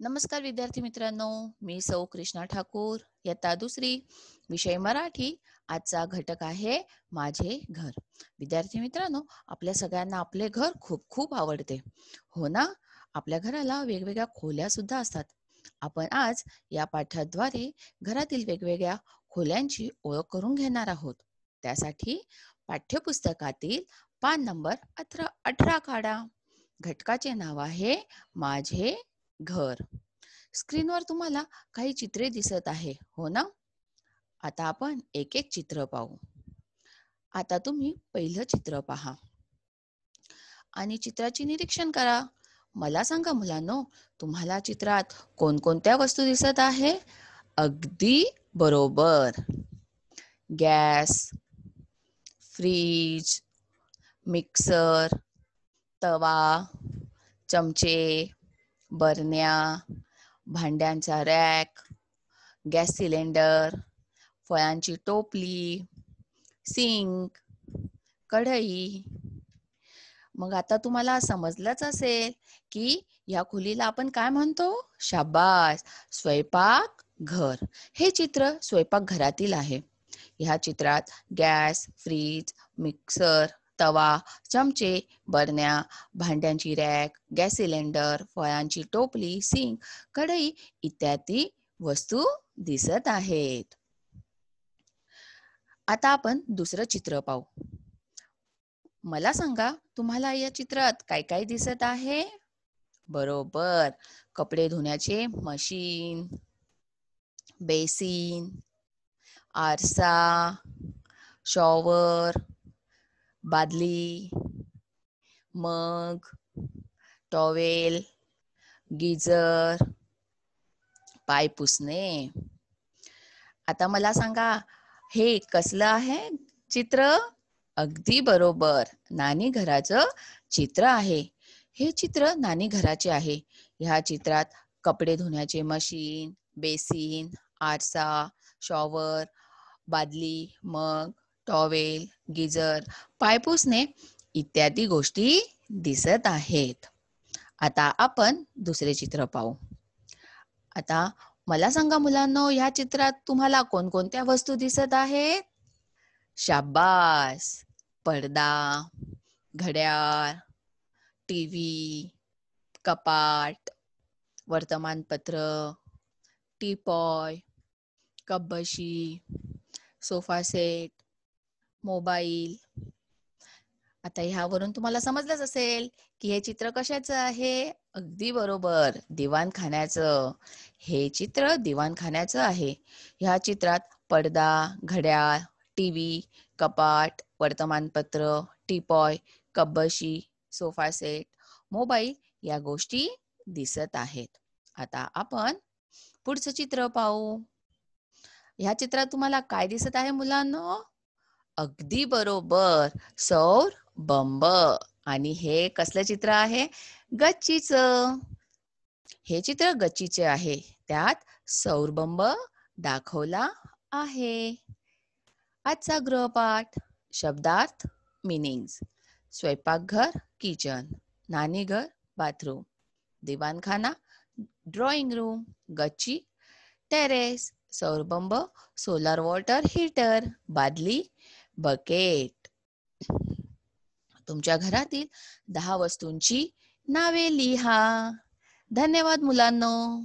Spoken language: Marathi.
नमस्कार विद्यार्थी मित्रांनो, मी सौ कृष्णा ठाकूर, इयत्ता दुसरी, विषय मराठी. आजचा घटक आहे माझे घर. विद्यार्थी मित्रांनो, आपल्या सगळ्यांना आपले घर खूप खूप आवडते, हो ना? आपल्या घराला वेगवेगळ्या खोल्या सुद्धा असतात. आपण आज या पाठाद्वारे घरातील वेगवेगळ्या खोल्यांची ओळख करून घेणार आहोत. त्यासाठी पाठ्यपुस्तकातील पान नंबर 18 काढा. घटकाचे नाव आहे माझे घर. स्क्रीनवर तुम्हाला काही चित्रे दिसत आहे, हो ना? आता आपण एक एक चित्र पाहू. आता तुम्ही पहिलं चित्र पहा आणि चित्राचे निरीक्षण करा. मला सांगा मुलांनो, तुम्हाला चित्रात कोणकोणत्या वस्तू दिसत आहे? अगदी बरोबर. गॅस, फ्रीज, मिक्सर, तवा, चमचे, बरण्या, भांड्यांचा रॅक, गॅस सिलेंडर, फळांची टोपली, सिंक, कढई. मग आता तुम्हाला समजलंच असेल की या खोलीला आपण काय म्हणतो? शाबास, स्वयंपाक घर. हे चित्र स्वयंपाक घरातील आहे. ह्या चित्रात गॅस, फ्रीज, मिक्सर, तवा, चमचे, बरण्या, भांड्यांची रॅक, गॅस सिलेंडर, फळांची टोपली, सिंक, कढई इत्यादी वस्तू दिसत आहेत. आता आपण दुसरं चित्र पाहू. मला सांगा, तुम्हाला या चित्रात काय काय दिसत आहे? बरोबर, कपडे धुण्याचे मशीन, बेसिन, आरसा, शॉवर, बादली, मग, टॉवेल, गिझर, पाय पुसणे. आता मला सांगा, हे कसलं आहे चित्र? अगदी बरोबर, नानी घराचं चित्र आहे. हे चित्र नानी घराचे आहे. ह्या चित्रात कपडे धुण्याचे मशीन, बेसिन, आरसा, शॉवर, बादली, मग, टॉवेल, गिझर, पाय पुसणे इत्यादी गोष्टी दिसत आहेत. आता आपण दुसरे चित्र पाहू. आता मला सांगा मुलांनो, ह्या चित्रात तुम्हाला कोणकोणत्या वस्तू दिसत आहेत? शाबास, पडदा, घड्याळ, टीव्ही, कपाट, वर्तमानपत्र, टीपॉय, कपबशी, सोफा सेट, मोबाईल. आता ह्यावरून तुम्हाला समजलंच असेल की हे चित्र कशाचं आहे? अगदी बरोबर, दिवाणखान्याचं. हे चित्र दिवाणखान्याचं आहे. ह्या चित्रात पडदा, घड्याळ, टीव्ही, कपाट, वर्तमानपत्र, टीपॉय, कपबशी, सोफा सेट, मोबाईल या गोष्टी दिसत आहेत. आता आपण पुढचं चित्र पाहू. ह्या चित्रात तुम्हाला काय दिसत आहे मुलांनो? अगदी बरोबर, सौर बंब. आणि हे कसलं चित्र आहे? गच्चीचं. हे चित्र गच्चीचे आहे. त्यात सौरबंब दाखवला आहे. आजचा गृहपाठ, शब्दार्थ, मीनिंग्स. स्वयंपाकघर किचन, नानी घर बाथरूम, दिवाणखाना ड्रॉइंग रूम, गच्ची टेरेस, सौरबंब सोलार वॉटर हीटर, बादली बकेट. तुमच्या घरातील 10 वस्तूंची नावे लिहा. धन्यवाद मुलांनो.